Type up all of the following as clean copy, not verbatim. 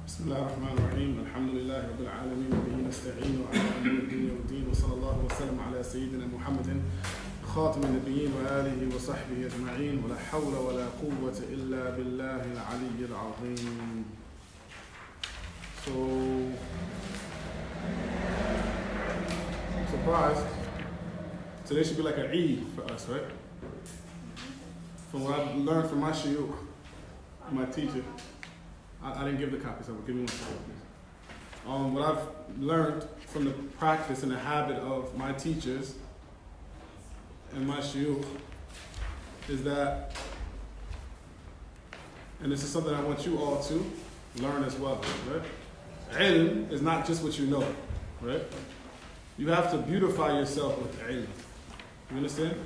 بسم الله الرحمن الرحيم الحمد لله رب العالمين وبه نستعين وعلى أمور الدنيا والدين وصلى الله وسلم على سيدنا محمد خاتم النبيين وآله وصحبه أجمعين ولا حول ولا قوة إلا بالله العلي العظيم. So, I'm surprised. Today should be like an Eid for us, right? From what I've learned from my shuyukh, my teacher. I didn't give the copy, so give me one second, please. What I've learned from the practice and the habit of my teachers and my shuyukh is that, and this is something I want you all to learn as well, right? Ilm is not just what you know, right? You have to beautify yourself with ilm. You understand?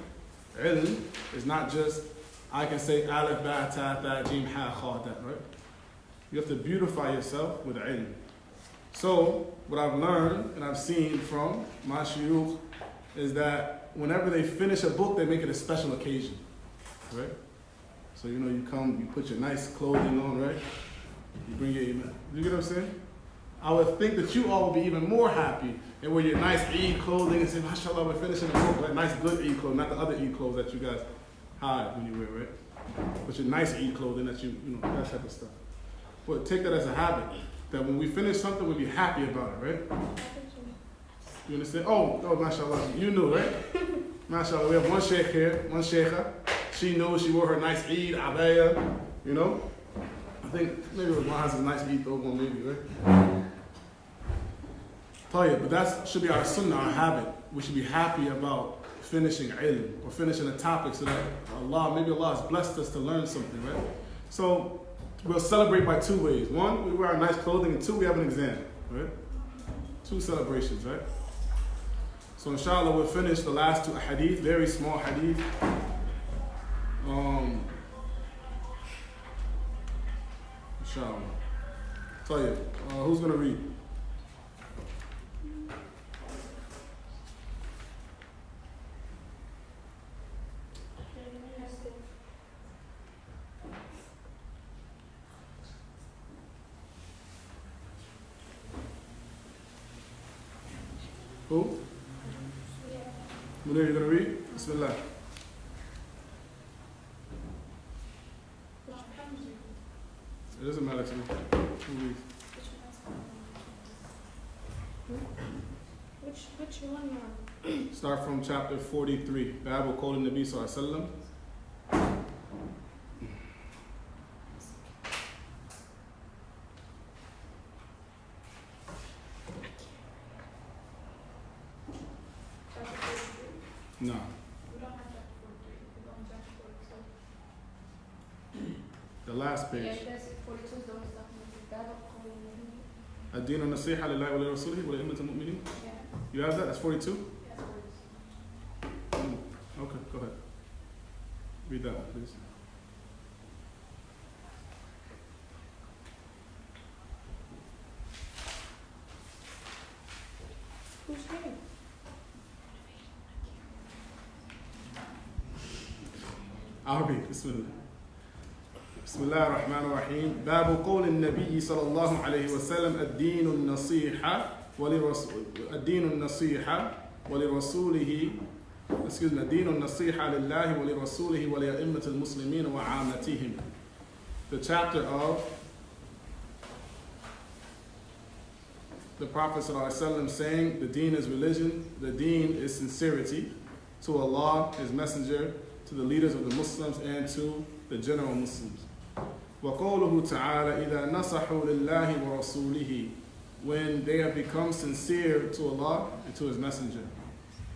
Ilm is not just, I can say alif, ba, ta, tha, jim, ha, kha, that, right? You have to beautify yourself with ilm. So, what I've learned and I've seen from my shuyukh is that whenever they finish a book, they make it a special occasion, right? So, you know, you come, you put your nice clothing on, right? You bring your Eemaan. You get what I'm saying? I would think that you all would be even more happy and wear your nice Eid clothing and say, mashallah, we're finishing the book, like nice good Eid clothes, not the other Eid clothes that you guys hide when you wear, right? But your nice Eid clothing that you know, that type of stuff. But take that as a habit, that when we finish something, we'll be happy about it, right? You understand? Oh, mashallah, you knew, right? Mashallah, we have one sheikh here, one sheikha. She knew, she wore her nice Eid, abaya, you know? I think maybe it was one has a nice Eid though, one maybe, right? But that should be our sunnah, our habit. We should be happy about finishing ilm, or finishing a topic so that maybe Allah has blessed us to learn something, right? So, we'll celebrate by two ways. One, we wear our nice clothing, and two, we have an exam, right? Two celebrations, right? So inshallah, we'll finish the last two hadith, very small hadith. Inshallah. Tell you, who's going to read? Who? Munir, you going to read? Bismillah. It doesn't matter to me. Who reads? Which one? Start from chapter 43. Babu Qawl Nabi Sallallahu Alaihi Wasallam. No. We don't have chapter 43. We don't have chapter 42. The last page. Yeah, that's 42 is the one stuff with Baba calling me. الدين النصيحة لله ولرسوله ولأئمة المؤمنين. Yeah. You have that? That's 42? Yeah, that's 42. Okay, go ahead. Read that one, please. Who's here? I'll read. Bismillah. بسم الله الرحمن الرحيم. باب قول النبي صلى الله عليه وسلم الدين النصيحة ولرسوله الدين النصيحة لله ولرسوله ولأئمة المسلمين وعامتهم. The chapter of the Prophet ﷺ saying the deen is religion, the deen is sincerity to Allah, His Messenger, to the leaders of the Muslims, and to the general Muslims. وَقَوْلُهُ تَعَالَى إِذَا نَصَحُوا لِلَّهِ وَرَسُولِهِ, when they have become sincere to Allah and to His Messenger.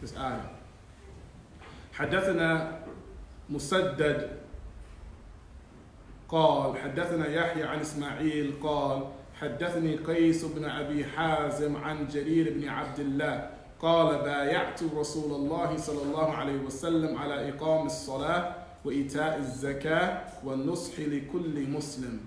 This ayah. حدثنا مسدد قال حدثنا يحيى عن إسماعيل قال حدثني قيس بن أبي حازم عن جرير بن عبد الله قال بايعت رسول الله صلى الله عليه وسلم على إقام الصلاة وإيتاء الزكاة والنصح لكل مسلم.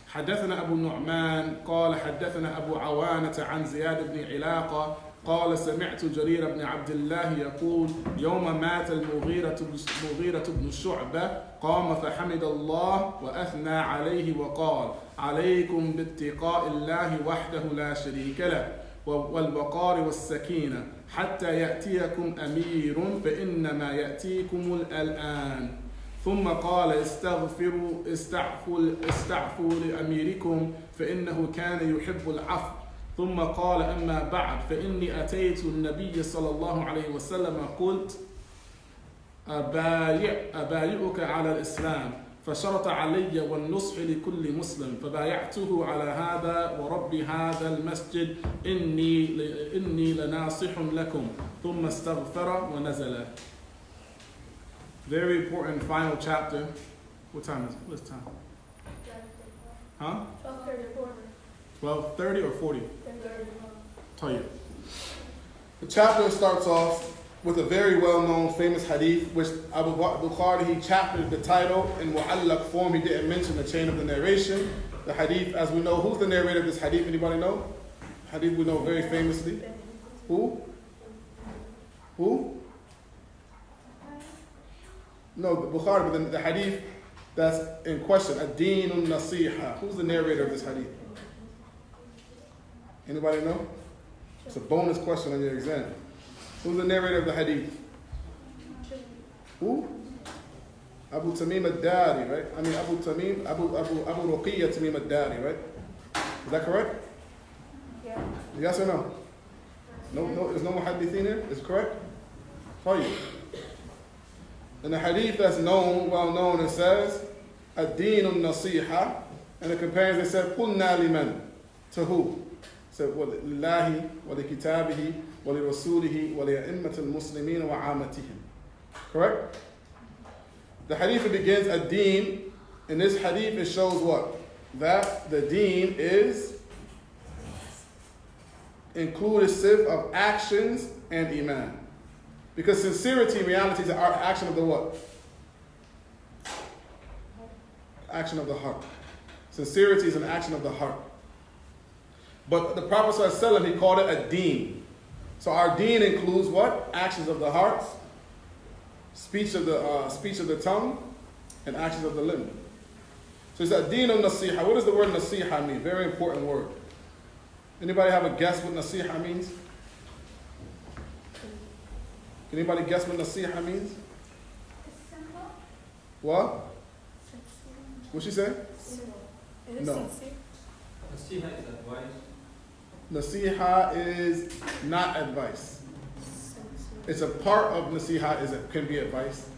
حدثنا أبو النعمان قال حدثنا أبو عوانة عن زياد بن علاقة قال سمعت جرير بن عبد الله يقول يوم مات المغيرة بن شعبة قام فحمد الله وأثنى عليه وقال عليكم باتقاء الله وحده لا شريك له والوقار والسكينة حتى يأتيكم أمير فإنما يأتيكم الآن. ثم قال استعفوا لأميركم فإنه كان يحب العفو. ثم قال أما بعد فإني أتيت النبي صلى الله عليه وسلم قلت أبايعك على الإسلام فشرط علي والنصح لكل مسلم فبايعته على هذا ورب هذا المسجد إني لناصح لكم ثم استغفر ونزل. Very important final chapter. What time is it? What's time? Huh? 12:30 or 40? Tell you. The chapter starts off with a very well-known famous hadith, which Abu Bukhaaree, he chaptered the title in mu'allaq form. He didn't mention the chain of the narration. The hadith, as we know, who's the narrator of this hadith? Anybody know? Hadith we know very famously. Who? No, the Bukhaaree, but the hadith that's in question, ad-deenun nasiha. Who's the narrator of this hadith? Anybody know? It's a bonus question on your exam. Who's the narrator of the hadith? Who? Abu Tamim ad-Dari, right? I mean Abu Ruqiyya Tamim ad-Dari, right? Is that correct? Yeah. Yes or no? No, there's no muhaddithin here? Is it correct? Tell you. In the hadith that's known, well known, it says, ad-deenun nasiha, and the companions, they said, qulna liman, to who? So, وَلِلَّهِ وَلِكِتَابِهِ وَلِرَسُولِهِ وَلِأَئِمَّةِ الْمُسْلِمِينَ وَعَامَتِهِمْ. Correct? The hadith begins ad-deen. In this hadith it shows what? That the deen is inclusive of actions and Eemaan. Because sincerity in reality is an action of the what? Action of the heart. Sincerity is an action of the heart. But the Prophet ﷺ, he called it a deen. So our deen includes what? Actions of the heart, speech of the tongue, and actions of the limb. So it's a deen of nasiha. What does the word nasiha mean? Very important word. Anybody have a guess what nasiha means? Can anybody guess what nasiha means? What? What'd she say? No. Nasiha is advice. Nasiha is not advice. It's a part of nasiha can be advice.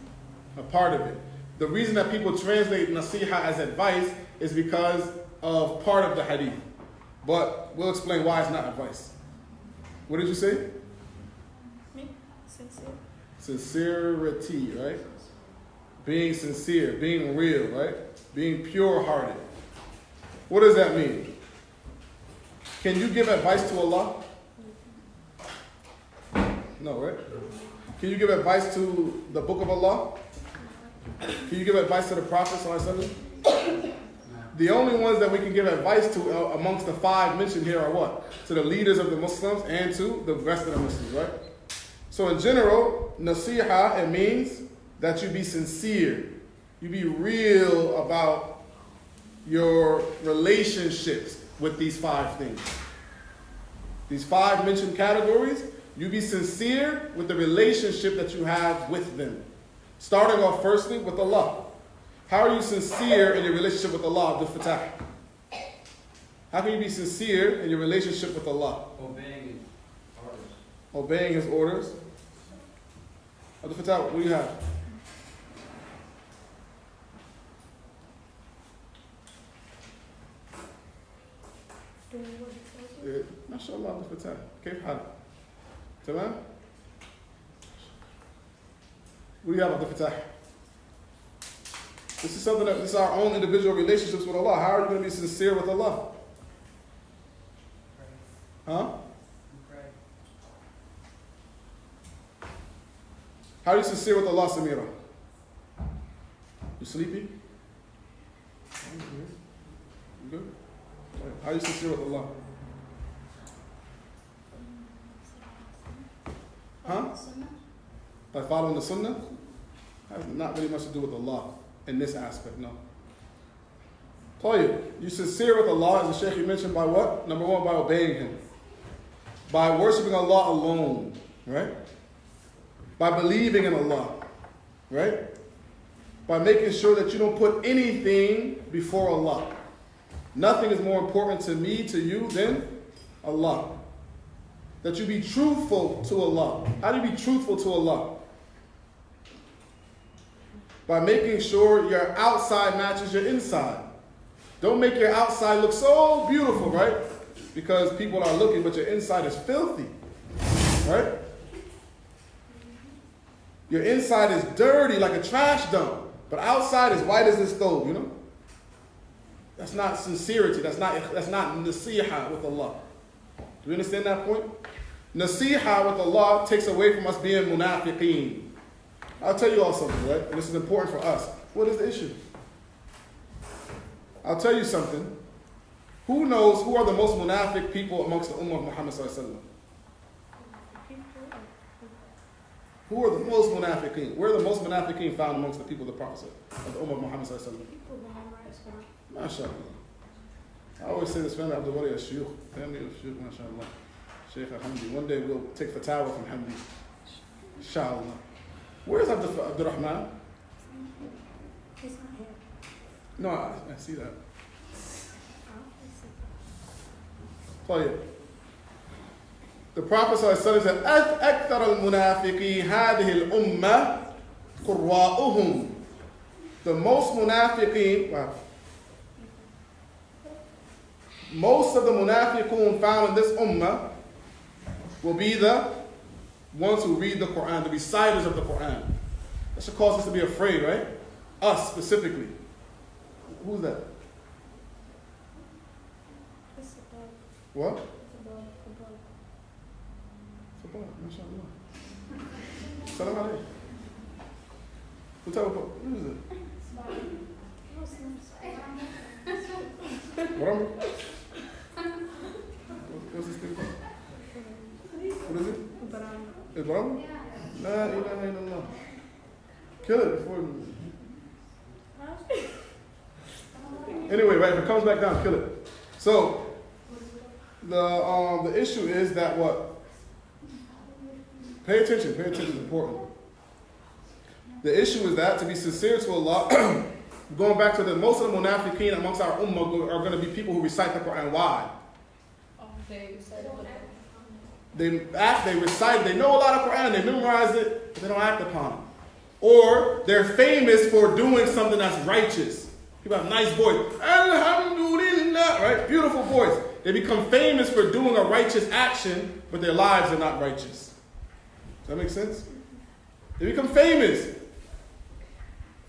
A part of it. The reason that people translate nasiha as advice is because of part of the hadith. But we'll explain why it's not advice. What did you say? Me? Sincere. Sincerity, right? Being sincere, being real, right? Being pure-hearted. What does that mean? Can you give advice to Allah? No, right? Can you give advice to the Book of Allah? Can you give advice to the Prophet ﷺ? The only ones that we can give advice to amongst the five mentioned here are what? To the leaders of the Muslims and to the rest of the Muslims, right? So in general, nasiha, it means that you be sincere. You be real about your relationships with these five things. These five mentioned categories, you be sincere with the relationship that you have with them. Starting off firstly with Allah. How are you sincere in your relationship with Allah, Abdul Fattah? How can you be sincere in your relationship with Allah? Obeying His orders. Obeying His orders. Abdul Fattah, what do you have? ما شاء الله عبد الفتاح كيف حالك؟ تمام؟ What do you have Abdul Fattah? This is something that this is our own individual relationships with Allah. How are you going to be sincere with Allah? Huh? How are you sincere with Allah, Samira? You sleepy? You good? How are you sincere with Allah? By following the sunnah? Has not really much to do with Allah in this aspect, no. Tayyib, you sincere with Allah, as the Shaykh mentioned, by what? Number one, by obeying Him. By worshiping Allah alone, right? By believing in Allah, right? By making sure that you don't put anything before Allah. Nothing is more important to me, to you, than Allah. That you be truthful to Allah. How do you be truthful to Allah? By making sure your outside matches your inside. Don't make your outside look so beautiful, right? Because people are looking, but your inside is filthy, right? Your inside is dirty like a trash dump, but outside is white as the stove, you know? That's not sincerity. That's not nasiha with Allah. Do you understand that point? Nasiha with Allah takes away from us being munafiqeen. I'll tell you all something, right? And this is important for us. What is the issue? I'll tell you something. Who knows who are the most munafiq people amongst the ummah of Muhammad sallallahu alaihi wasallam? Who are the most munafiqeen? Where are the most munafiqeen found amongst the people of the Prophet of the ummah of Muhammad sallallahu alaihi wasallam? MashaAllah. I always say this family, Abdul Wali al-Shuyukh, family of Shuyukh, MashaAllah. Shaykh al-Hamdi. One day we'll take fatwa from Hamdi. Inshallah. Where's Abdul Rahman? He's not here. No, I see that. طيب. The Prophet ﷺ said, أكثر المنافقين هذه الأمة قراؤهم. The most munafiqeen, wow. Most of the munafiqun found in this ummah will be the ones who read the Quran, the reciters of the Quran. That should cause us to be afraid, right? Us specifically. Who's that? It's above. What? It's above. Sabah, mashallah. Salam alaikum. What type of book? Who is it? What? What's this thing called? What is it? Ibrahim? La ilaha illallah. Kill it before Anyway, right, if it comes back down, kill it. So the issue is that what? Pay attention is important. The issue is that to be sincere to Allah, going back to the most of the munafiqeen amongst our ummah are going to be people who recite the Quran. Why? They recite, they know a lot of Quran, they memorize it, but they don't act upon it. Or they're famous for doing something that's righteous. People have nice voice. Alhamdulillah, right? Beautiful voice. They become famous for doing a righteous action, but their lives are not righteous. Does that make sense? They become famous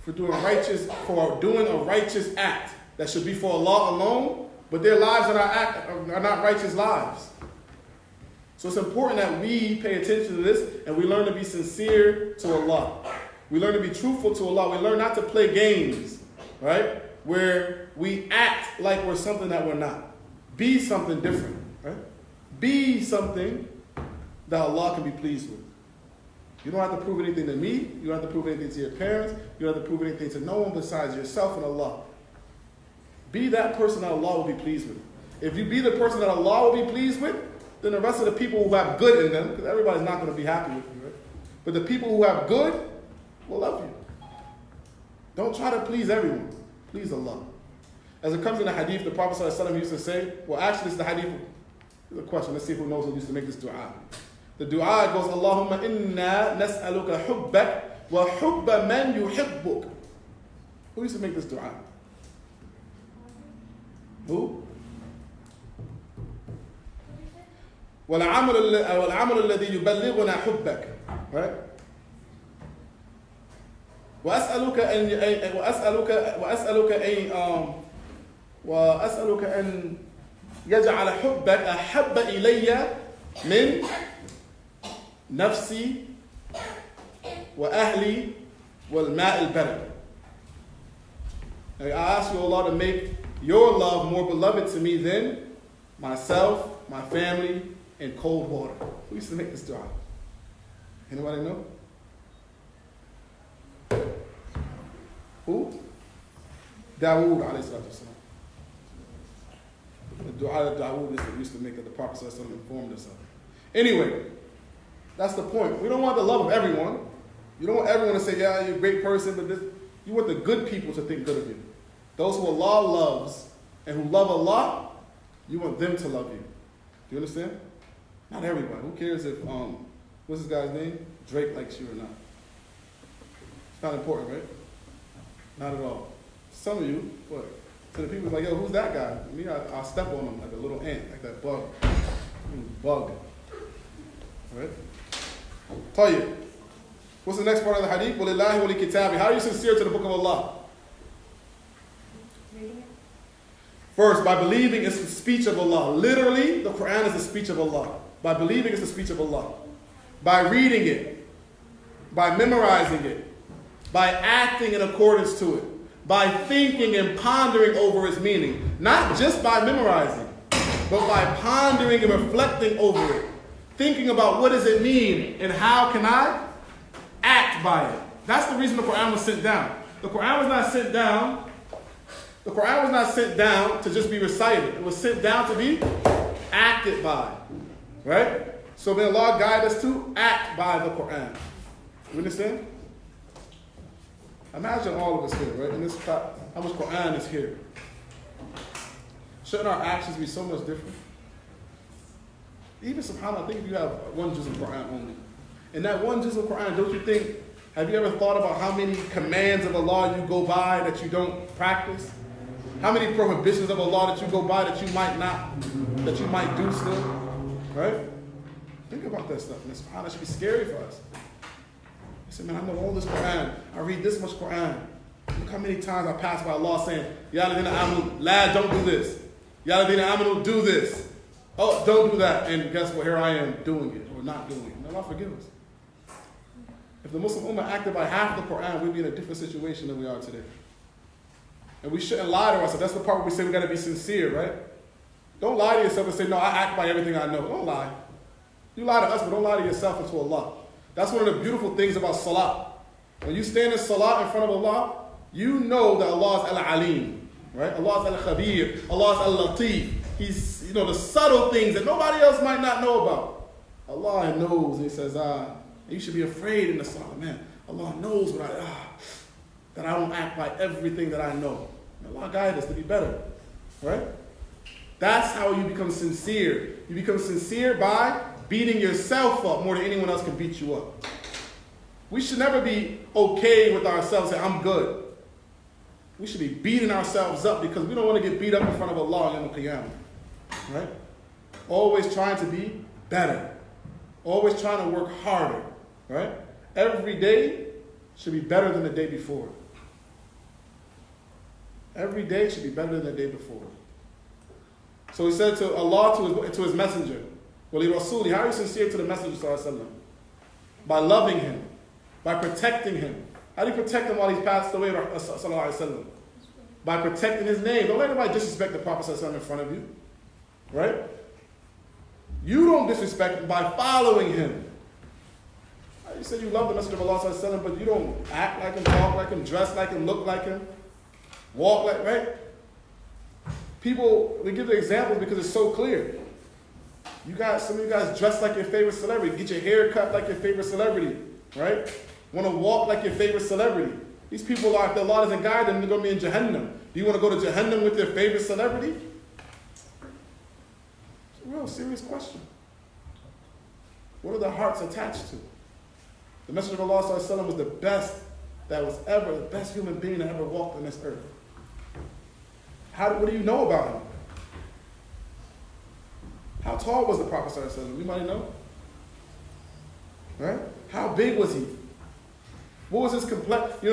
for doing a righteous act that should be for Allah alone, but their lives are not righteous lives. So it's important that we pay attention to this and we learn to be sincere to Allah. We learn to be truthful to Allah. We learn not to play games, right? Where we act like we're something that we're not. Be something different, right? Be something that Allah can be pleased with. You don't have to prove anything to me. You don't have to prove anything to your parents. You don't have to prove anything to no one besides yourself and Allah. Be that person that Allah will be pleased with. If you be the person that Allah will be pleased with, then the rest of the people who have good in them, because everybody's not going to be happy with you, right? But the people who have good will love you. Don't try to please everyone. Please Allah. As it comes in the hadith, the Prophet ﷺ used to say, well, actually, it's the hadith. Here's a question. Let's see who knows who used to make this dua. The dua goes, Allahumma inna nas'aluka hubbak wa hubba man yuhibbuk. Who used to make this dua? Who? والعمل الذي يبلغنا حبك. Right? وأسألك أن يجعل حبك أحب إلي من نفسي وأهلي والماء البرد. I ask you, Allah, to make your love more beloved to me than myself, my family, and cold water. Who used to make this dua? Anybody know? Who? Dawood alayhi salatu wasalam. The dua of Dawood is that used to make that the Prophet sallallahu alaihi wasallam informed us of. Anyway, that's the point. We don't want the love of everyone. You don't want everyone to say, yeah, you're a great person, but this, you want the good people to think good of you. Those who Allah loves and who love Allah, you want them to love you. Do you understand? Not everybody. Who cares if, what's this guy's name? Drake likes you or not. It's not important, right? Not at all. Some of you, what? So the people's like, yo, who's that guy? Me, I'll step on him like a little ant, like that bug. Bug. Right? Tell you. What's the next part of the hadith? وَلِلَّهِ وَلِكِتَابِهِ. How are you sincere to the book of Allah? First, by believing it's the speech of Allah. Literally, the Quran is the speech of Allah. By believing it's the speech of Allah. By reading it. By memorizing it. By acting in accordance to it. By thinking and pondering over its meaning. Not just by memorizing, but by pondering and reflecting over it. Thinking about what does it mean and how can I act by it. That's the reason the Quran was sent down. The Quran was not sent down. The Quran was not sent down to just be recited. It was sent down to be acted by. Right? So may Allah guide us to act by the Quran. You understand? Imagine all of us here, right? In this class, how much Quran is here. Shouldn't our actions be so much different? Even subhanAllah, I think if you have one juz of Quran only. And that one juz of Quran, don't you think, have you ever thought about how many commands of Allah you go by that you don't practice? How many prohibitions of Allah that you go by that you might not, that you might do still? Right? Think about that stuff. And subhanAllah, it should be scary for us. I said, man, I know all this Quran. I read this much Quran. Look how many times I pass by Allah saying, Ya ladina amanu, lad, don't do this. Ya ladina amanu, do this. Oh, don't do that. And guess what? Here I am doing it or not doing it. May Allah forgive us. If the Muslim Ummah acted by half the Quran, we'd be in a different situation than we are today. And we shouldn't lie to ourselves. That's the part where we say we got to be sincere, right? Don't lie to yourself and say, no, I act by everything I know. Don't lie. You lie to us, but don't lie to yourself and to Allah. That's one of the beautiful things about salah. When you stand in salah in front of Allah, you know that Allah is Al-Alim, right? Allah is Al-Khabir, Allah is Al-Latif. He's, the subtle things that nobody else might not know about. Allah knows, and He says, you should be afraid in the salah, man. Allah knows that I don't act by everything that I know. And Allah guide us to be better, right? That's how you become sincere. You become sincere by beating yourself up more than anyone else can beat you up. We should never be okay with ourselves and say, I'm good. We should be beating ourselves up because we don't want to get beat up in front of Allah on the Qiyamah. Right? Always trying to be better. Always trying to work harder. Right? Every day should be better than the day before. Every day should be better than the day before. So he said to Allah, to his messenger, Wali Rasuli, how are you sincere to the Messenger sallallahu alaihi wasallam? By loving him, by protecting him. How do you protect him while he's passed away, sallallahu alaihi wasallam? By protecting his name. Don't let anybody disrespect the Prophet sallallahu alaihi wasallam in front of you. Right? You don't disrespect him by following him. You say you love the Messenger of Allah sallallahu alaihi wasallam, but you don't act like him, talk like him, dress like him, look like him, walk like, right? People, we give the examples because it's so clear. Some of you guys dress like your favorite celebrity. Get your hair cut like your favorite celebrity, right? Want to walk like your favorite celebrity. These people are, if the Allah doesn't guide them, they're going to be in Jahannam. Do you want to go to Jahannam with your favorite celebrity? It's a real serious question. What are the hearts attached to? The Messenger of Allah sallallahu alaihi wasallam was the best human being that ever walked on this earth. What do you know about him? How tall was the Prophet sallallahu alaihi wasallam? Anybody know? Right? How big was he? What was his complex? You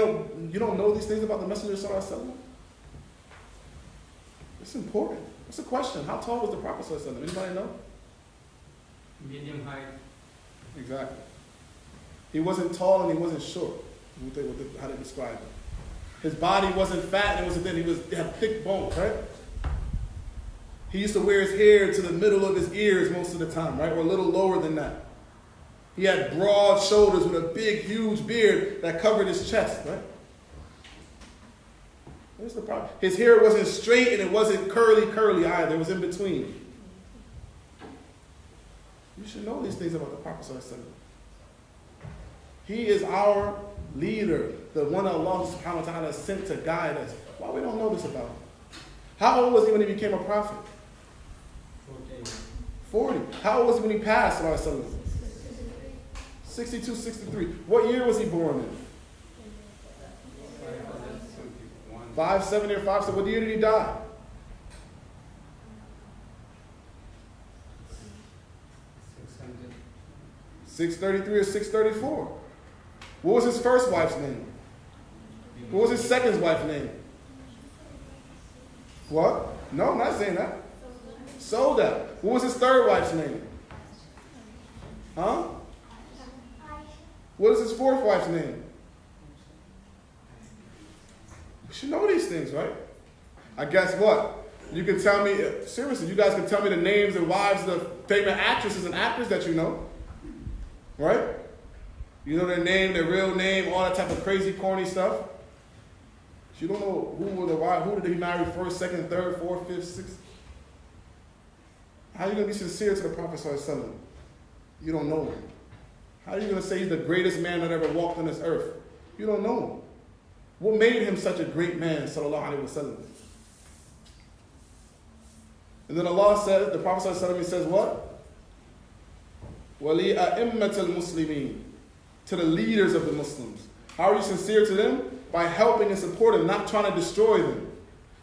don't know these things about the Messenger sallallahu alaihi wasallam? It's important. What's the question? How tall was the Prophet sallallahu alaihi wasallam? Anybody know? Medium height. Exactly. He wasn't tall and he wasn't short. How to describe it? His body wasn't fat and it wasn't thin. He had thick bones, right? He used to wear his hair to the middle of his ears most of the time, right? Or a little lower than that. He had broad shoulders with a big, huge beard that covered his chest, right? What's the problem? His hair wasn't straight and it wasn't curly either. It was in between. You should know these things about the Prophet ﷺ. He is our leader, the one Allah subhanahu wa ta'ala sent to guide us. Why we don't know this about him? How old was he when he became a prophet? 40. How old was he when he passed? 62, 63. What year was he born in? 570 or 570. What year did he die? 633 or 634. What was his first wife's name? What was his second wife's name? What? No, I'm not saying that. Soda. What was his third wife's name? Huh? What is his fourth wife's name? You should know these things, right? I guess what? You can tell me, seriously, you guys can tell me the names and wives of the famous actresses and actors that you know. Right? You know their name, their real name, all that type of crazy, corny stuff. But you don't know who did he marry first, second, third, fourth, fifth, sixth. How are you going to be sincere to the Prophet ﷺ? You don't know him. How are you going to say he's the greatest man that ever walked on this earth? You don't know him. What made him such a great man, sallallahu alaihi wasallam? And then Allah said, the Prophet ﷺ, he says what? وَلِي أَئِمَّةَ الْمُسْلِمِينَ, to the leaders of the Muslims. How are you sincere to them? By helping and supporting, not trying to destroy them.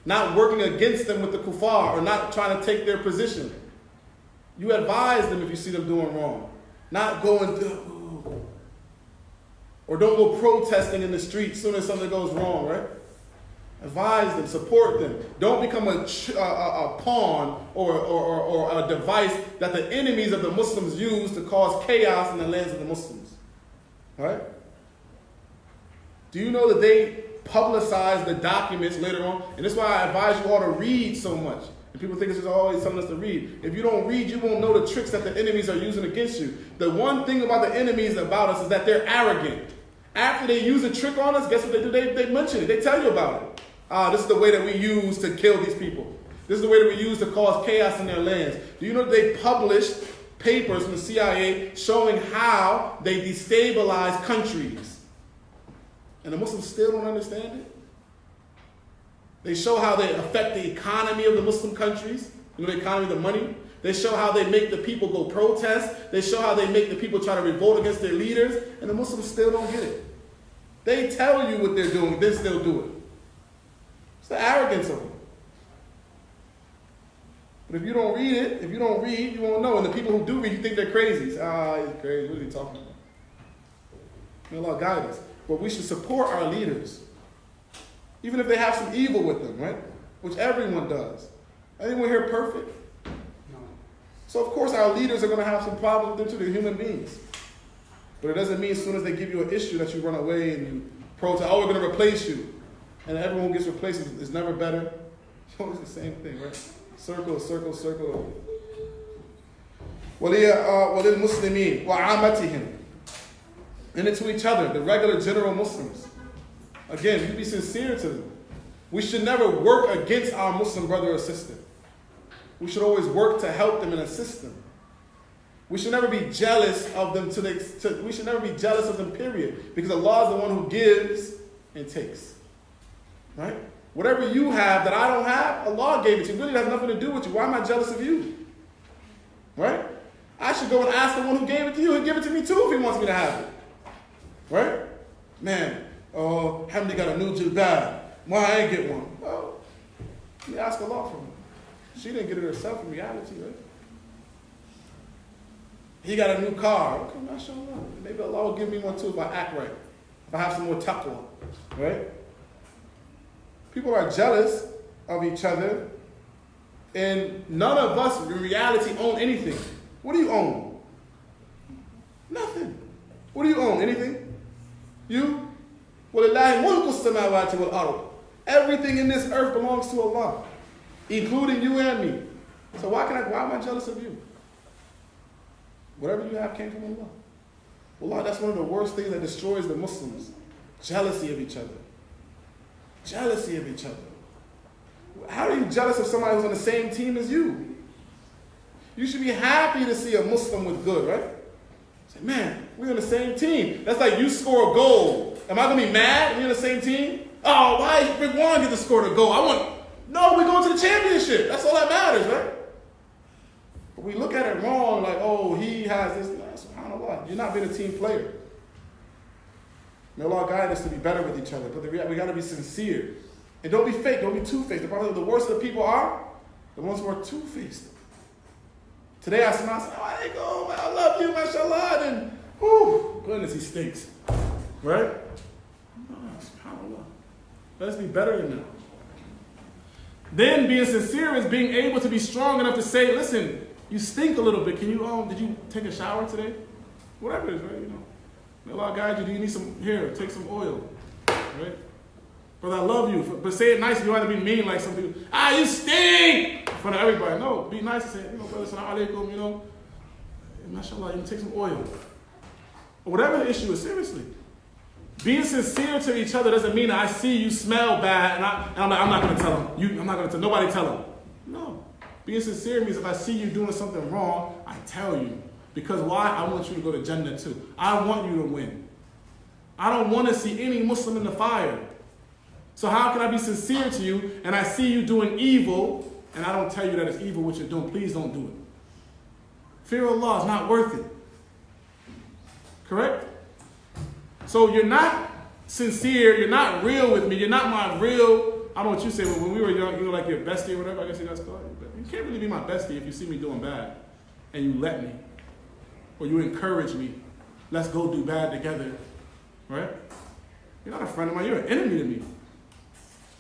Not working against them with the kuffar, or not trying to take their position. You advise them if you see them doing wrong. Not going, or don't go protesting in the street as soon as something goes wrong, right? Advise them, support them. Don't become a pawn or a device that the enemies of the Muslims use to cause chaos in the lands of the Muslims. Right? Do you know that they publicize the documents later on? And that's why I advise you all to read so much. And people think it's just always telling us to read. If you don't read, you won't know the tricks that the enemies are using against you. The one thing about the enemies about us is that they're arrogant. After they use a trick on us, guess what they do? They mention it. They tell you about it. This is the way that we use to kill these people. This is the way that we use to cause chaos in their lands. Do you know that they published papers from the CIA showing how they destabilize countries? And the Muslims still don't understand it? They show how they affect the economy of the Muslim countries. You know, the economy, the money. They show how they make the people go protest. They show how they make the people try to revolt against their leaders. And the Muslims still don't get it. They tell you what they're doing, they still do it. It's the arrogance of them. But if you don't read it, you won't know. And the people who do read, you think they're crazy. He's crazy. What is he talking about? May Allah guide us. But we should support our leaders. Even if they have some evil with them, right? Which everyone does. Anyone here perfect? No. So of course our leaders are going to have some problems with them too. They're human beings. But it doesn't mean as soon as they give you an issue that you run away and you protest, oh, we're going to replace you. And everyone who gets replaced is never better. It's always the same thing, right? Circle, circle, circle. وَلِلْمُسْلِمِينَ وَعَامَتِهِمْ. And to each other, the regular general Muslims. Again, you be sincere to them. We should never work against our Muslim brother or sister. We should always work to help them and assist them. We should never be jealous of them we should never be jealous of them, period. Because Allah is the one who gives and takes. Right? Whatever you have that I don't have, Allah gave it to you. It really has nothing to do with you. Why am I jealous of you? Right? I should go and ask the one who gave it to you. He'll give it to me too if he wants me to have it. Right? Man, oh, Hamdi got a new jilbab. Why I ain't get one? Well, let me ask Allah for one. She didn't get it herself in reality, right? He got a new car. Okay, mashallah. Maybe Allah will give me one too if I act right. If I have some more taqwa. Right? People are jealous of each other, and none of us in reality own anything. What do you own? Nothing. What do you own? Anything? You? وَلِلَّهِ مُلْكُ السَّمَاوَاتِ وَالْأَرْضِ. Everything in this earth belongs to Allah, including you and me. So why am I jealous of you? Whatever you have came from Allah. Wallah, that's one of the worst things that destroys the Muslims. Jealousy of each other. Jealousy of each other. How are you jealous of somebody who's on the same team as you? You should be happy to see a Muslim with good, right? Say, man, we're on the same team. That's like you score a goal. Am I going to be mad when you're on the same team? Oh, why Big Juan get to score the goal? No, we're going to the championship. That's all that matters, right? But we look at it wrong, like, oh, he has this. SubhanAllah. You're not being a team player. May Allah guide us to be better with each other. But we got to be sincere. And don't be fake. Don't be two-faced. The worst of the people are the ones who are two-faced. Today I smile, I say, oh, there you go, man, I love you, mashallah. And, whew, goodness, he stinks. Right? Oh, SubhanAllah. Let's be better than that. Then being sincere is being able to be strong enough to say, listen, you stink a little bit. Did you take a shower today? Whatever it is, right? May Allah guide you. Do you need some, here, take some oil. Right? Brother, I love you. But say it nice. You don't have to be mean like some people. You stink! In front of everybody. No, be nice and say, brother, assalamu alaikum, mashallah, take some oil. Or whatever the issue is, seriously. Being sincere to each other doesn't mean that I see you smell bad and I'm not going to tell them. I'm not going to tell nobody tell them. No. Being sincere means if I see you doing something wrong, I tell you. Because why? I want you to go to Jannah too. I want you to win. I don't want to see any Muslim in the fire. So how can I be sincere to you and I see you doing evil and I don't tell you that it's evil what you're doing? Please don't do it. Fear of Allah is not worth it. Correct? So you're not sincere, you're not real with me, you're not my real, I don't know what you say, but when we were young, you were like your bestie or whatever, I guess you guys call it. You can't really be my bestie if you see me doing bad and you let me. Or you encourage me. Let's go do bad together. Right? You're not a friend of mine, you're an enemy to me.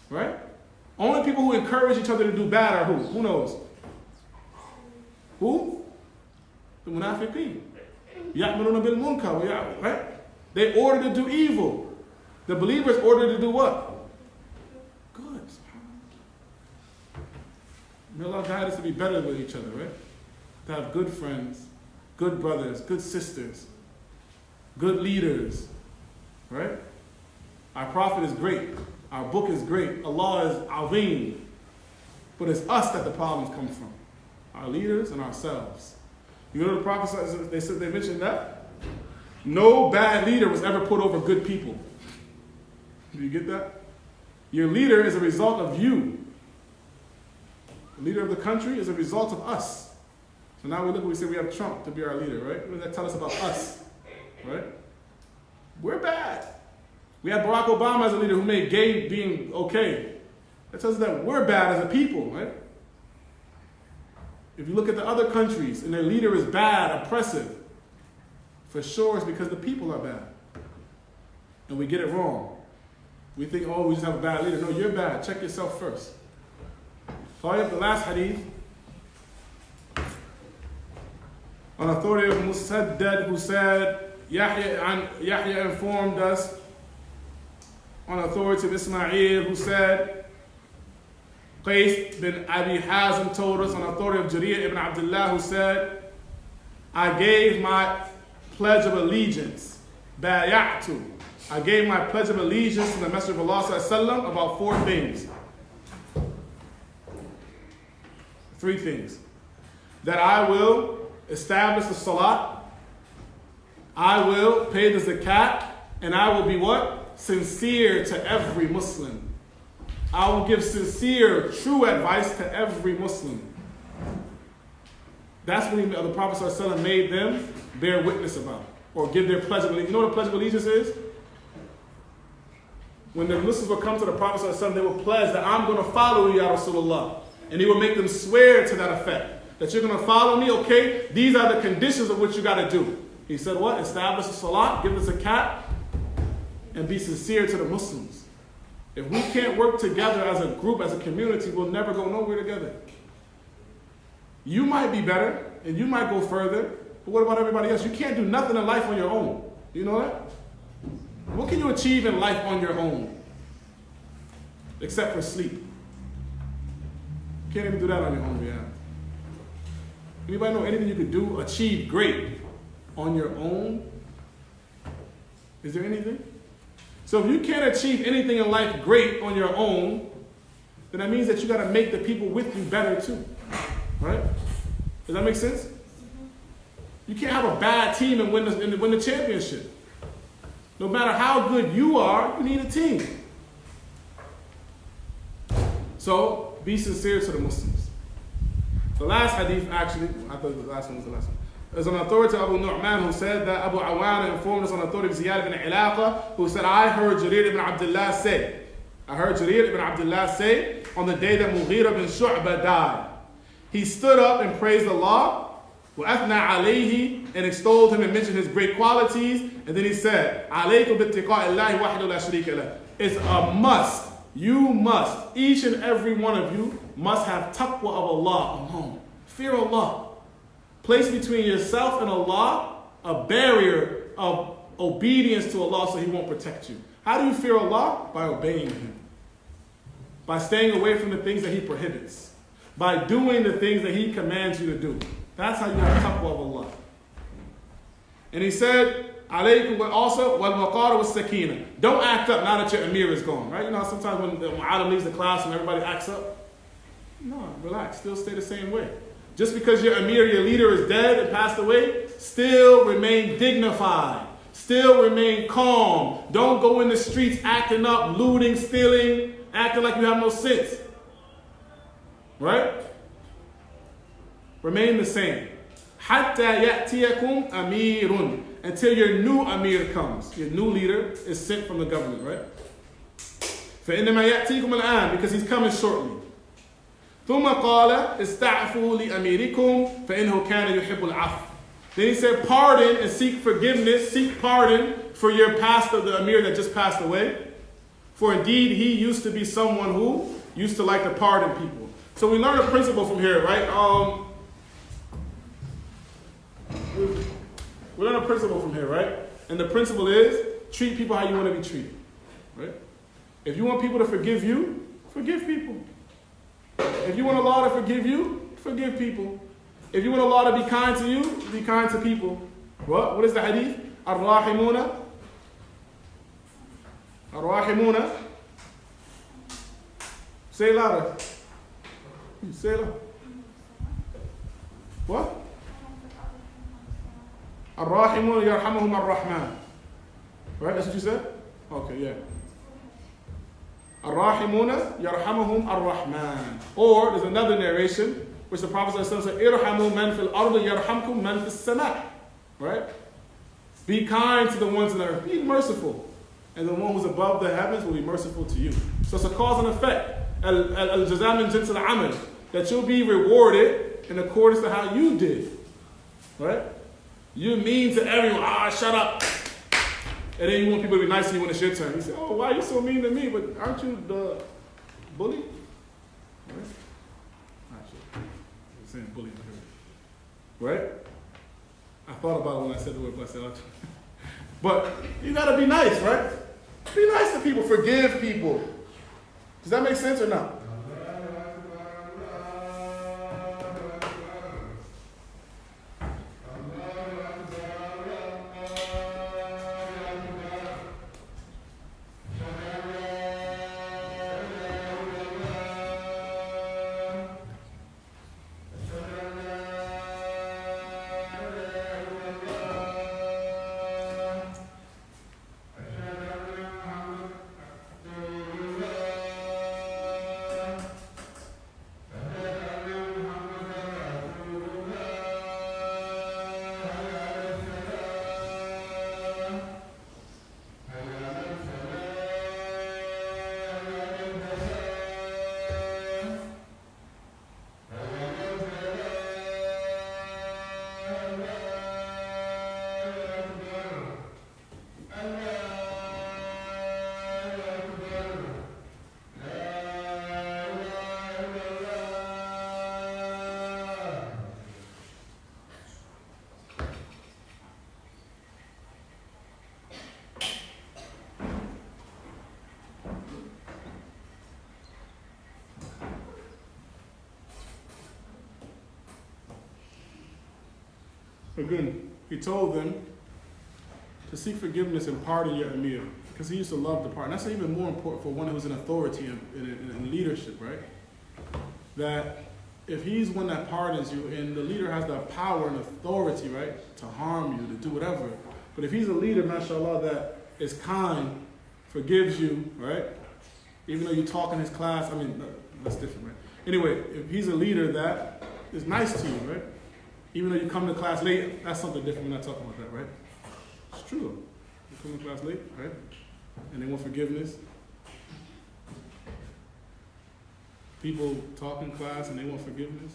Right? Only people who encourage each other to do bad are who? Who knows? Who? The munafiqeen. Ya'muruna bil munkar, right? They order to do evil. The believers order to do what? Good. May Allah guide us to be better with each other, right? To have good friends, good brothers, good sisters, good leaders, right? Our prophet is great. Our book is great. Allah is Azim. But it's us that the problems come from. Our leaders and ourselves. You know the prophet, they mentioned that? No bad leader was ever put over good people. Do you get that? Your leader is a result of you. The leader of the country is a result of us. So now we look and we say we have Trump to be our leader, right? What does that tell us about us? Right? We're bad. We had Barack Obama as a leader who made gay being okay. That tells us that we're bad as a people, right? If you look at the other countries and their leader is bad, oppressive, for sure it's because the people are bad. And we get it wrong. We think, oh, we just have a bad leader. No, you're bad. Check yourself first. Follow up the last hadith. On authority of Musaddad, who said, Yahya informed us. On authority of Ismail, who said, Qais bin Abi Hazm told us. On authority of Jarir ibn Abdullah, who said, I gave my pledge of allegiance, bay'atu. I gave my pledge of allegiance to the Messenger of Allah sallallahu about 4 things. 3 things. That I will establish the salat, I will pay the zakat, and I will be what? Sincere to every Muslim. I will give sincere, true advice to every Muslim. That's what the Prophet ﷺ made them bear witness about, or give their pledge of allegiance. You know what a pledge of allegiance is? When the Muslims would come to the Prophet ﷺ, they would pledge that I'm going to follow you, Ya Rasulullah. And he would make them swear to that effect. That you're going to follow me, okay? These are the conditions of what you got to do. He said what? Establish the salat, give the zakat, and be sincere to the Muslims. If we can't work together as a group, as a community, we'll never go nowhere together. You might be better, and you might go further, but what about everybody else? You can't do nothing in life on your own. You know that? What can you achieve in life on your own? Except for sleep. You can't even do that on your own, yeah. Anybody know anything you could do, achieve great on your own? Is there anything? So if you can't achieve anything in life great on your own, then that means that you got to make the people with you better too. Right? Does that make sense? You can't have a bad team and win the championship. No matter how good you are, you need a team. So be sincere to the Muslims. The last hadith, actually, I thought the last one was the last one. There's an authority, Abu Nu'man, who said that Abu Awana informed us on the authority of Ziyad ibn Ilaqa, who said, I heard Jarir ibn Abdullah say, on the day that Mughira bin Shu'bah died, he stood up and praised Allah, وَأَثْنَى عَلَيْهِ, and extolled him and mentioned his great qualities, and then he said, عَلَيْكُمْ بِاتِّقَاءِ اللَّهِ وَحْدَهُ لَا شَرِيكَ لَهُ. It's a must. You must, each and every one of you, must have taqwa of Allah alone. Fear Allah. Place between yourself and Allah a barrier of obedience to Allah so He won't protect you. How do you fear Allah? By obeying Him. By staying away from the things that He prohibits. By doing the things that He commands you to do. That's how you have taqwa of Allah. And He said, alaykum, but also, wal-waqara was-sakina. Don't act up now that your Amir is gone, right? You know, sometimes when the Mu'alim leaves the class and everybody acts up. No, relax. Still stay the same way. Just because your Amir, your leader is dead and passed away, still remain dignified. Still remain calm. Don't go in the streets acting up, looting, stealing, acting like you have no sense. Right? Remain the same. حَتَّى يَأْتِيَكُمْ أَمِيرٌ. Until your new Amir comes. Your new leader is sent from the government, right? فَإِنَّمَا يَأْتِيكُمْ الْآنِ. Because he's coming shortly. ثُمَّ قَالَ اسْتَعْفُوا لِأَمِيرِكُمْ فَإِنَّهُ كَانَ يُحِبُّ الْعَفْوَ. Then he said, pardon and seek forgiveness, seek pardon for your pastor, the Amir that just passed away. For indeed, he used to be someone who used to like to pardon people. So we learn a principle from here, right? We learn a principle from here, right? And the principle is, treat people how you want to be treated, right? If you want people to forgive you, forgive people. If you want Allah to forgive you, forgive people. If you want Allah to be kind to you, be kind to people. What is the hadith? Ar-Rahimuna. Ar-Rahimuna. Say it louder. Say it louder. What? Ar-Rahimuna yarhamuhum ar-Rahman. Right? That's what you said? Okay, yeah. Ar-Rahimuna yarhamuhum ar-Rahman. Or there's another narration which the Prophet said, Irhamu man fil ardi yarhamkum man fis sama'. Right? Be kind to the ones in the earth. Be merciful. And the one who's above the heavens will be merciful to you. So it's a cause and effect. Al-jazam min jins al-amal. That you'll be rewarded in accordance to how you did. Right? You're mean to everyone. Shut up. And then you want people to be nice to you when it's your turn. You say, oh, why are you so mean to me? But aren't you the bully? Right? I'm saying bully. Right? I thought about it when I said the word blessed. But you gotta be nice, right? Be nice to people. Forgive people. Does that make sense or not? Again, he told them to seek forgiveness and pardon your Amir. Because he used to love the part. And that's even more important for one who's in authority in leadership, right? That if he's one that pardons you, and the leader has the power and authority, right, to harm you, to do whatever. But if he's a leader, mashallah, that is kind, forgives you, right? Even though you talk in his class, I mean, that's different, right? Anyway, if he's a leader that is nice to you, right? Even though you come to class late, that's something different. We're not talking about that, right? It's true. You come to class late, right? And they want forgiveness. People talk in class and they want forgiveness.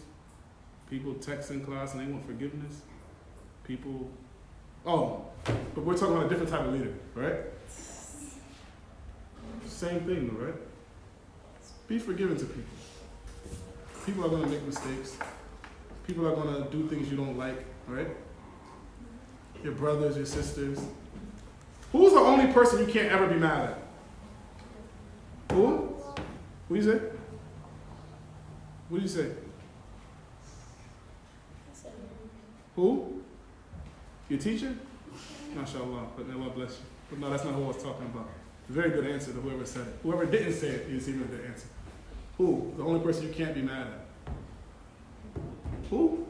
People text in class and they want forgiveness. People, but we're talking about a different type of leader, right? Same thing though, right? Be forgiving to people. People are going to make mistakes. People are going to do things you don't like, right? Your brothers, your sisters. Who's the only person you can't ever be mad at? Who? Who you say? What do you say? Who? Your teacher? MashaAllah, but may Allah bless you. But no, that's not who I was talking about. Very good answer to whoever said it. Whoever didn't say it is even a good answer. Who? The only person you can't be mad at. Who?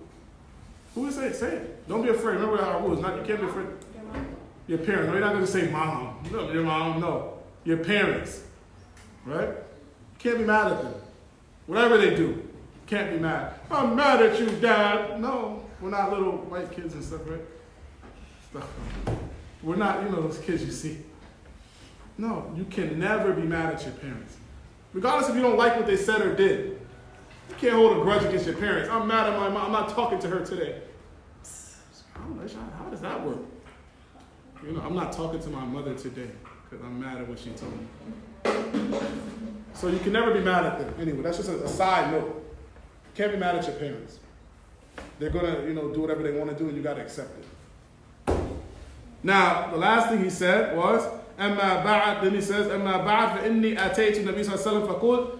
Who would say it? Say it. Don't be afraid. Remember our rules. You can't be afraid. Your parents. No, you're not going to say mom. No, your mom. No. Your parents. Right? You can't be mad at them. Whatever they do, can't be mad. I'm mad at you, Dad. No, we're not little white kids and stuff, right? We're not, those kids you see. No, you can never be mad at your parents. Regardless if you don't like what they said or did. You can't hold a grudge against your parents. I'm mad at my mom. I'm not talking to her today. How does that work? I'm not talking to my mother today because I'm mad at what she told me. So you can never be mad at them. Anyway, that's just a side note. You can't be mad at your parents. They're going to, do whatever they want to do and you got to accept it. Now, the last thing he said was, أما بعد, then he says, أما بعد فإني أتيت النبي صلى الله عليه وسلم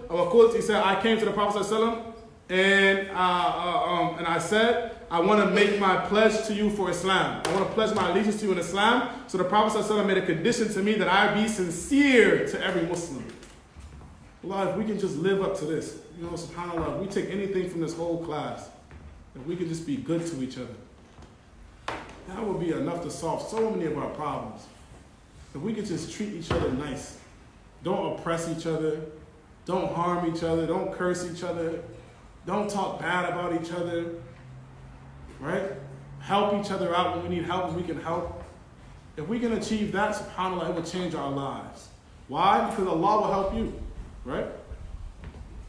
فقلت, he said, I came to the Prophet صلى الله عليه وسلم and I said, I want to make my pledge to you for Islam. I want to pledge my allegiance to you in Islam. So the Prophet صلى الله عليه وسلم made a condition to me that I be sincere to every Muslim. Allah, if we can just live up to this, subhanAllah, if we take anything from this whole class, if we can just be good to each other, that would be enough to solve so many of our problems. If we could just treat each other nice, don't oppress each other, don't harm each other, don't curse each other, don't talk bad about each other, right? Help each other out when we need help and we can help. If we can achieve that, subhanAllah, it will change our lives. Why? Because Allah will help you, right?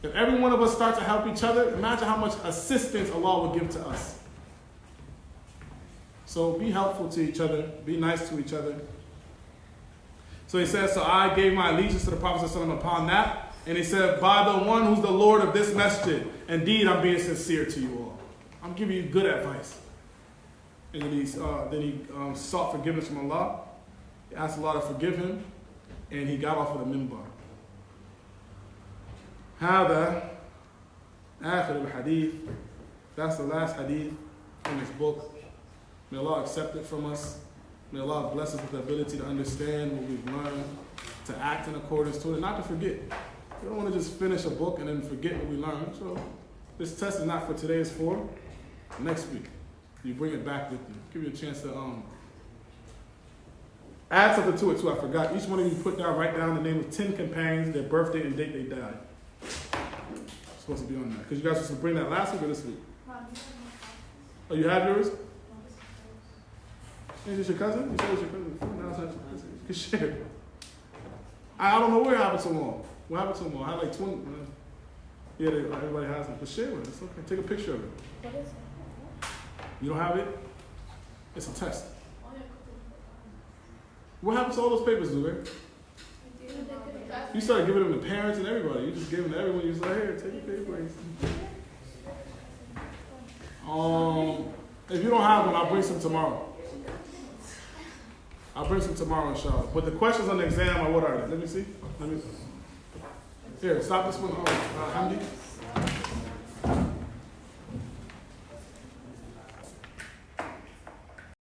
If every one of us start to help each other, imagine how much assistance Allah will give to us. So be helpful to each other, be nice to each other. So he says, so I gave my allegiance to the Prophet ﷺ upon that. And he said, by the one who's the Lord of this masjid, indeed I'm being sincere to you all. I'm giving you good advice. And then he sought forgiveness from Allah. He asked Allah to forgive him. And he got off of the minbar. هذا آخر الحديث. That's the last hadith in this book. May Allah accept it from us. May Allah bless us with the ability to understand what we've learned, to act in accordance to it, and not to forget. We don't want to just finish a book and then forget what we learned. So this test is not for today, it's for next week. You bring it back with you. Give you a chance to add something to it too. I forgot. Each one of you write down the name of 10 companions, their birthday and date they died. It's supposed to be on that. Because you guys were supposed to bring that last week or this week? Oh, you have yours? Is this your cousin? You said it's your cousin. No, it's not your cousin. You can share. I don't know where it happened so long. What happened so long? I had like 20. Yeah, everybody has them. But share it. It's okay. Take a picture of it. What is it? You don't have it? It's a test. What happened to all those papers, Zubair? You started giving them to parents and everybody. You just gave them to everyone. You was like, here, take your paper. If you don't have one, I'll bring some tomorrow. I'll bring some tomorrow, inshallah. But the questions on the exam are, what are they? Let me see. Here, stop this one. Hamdi.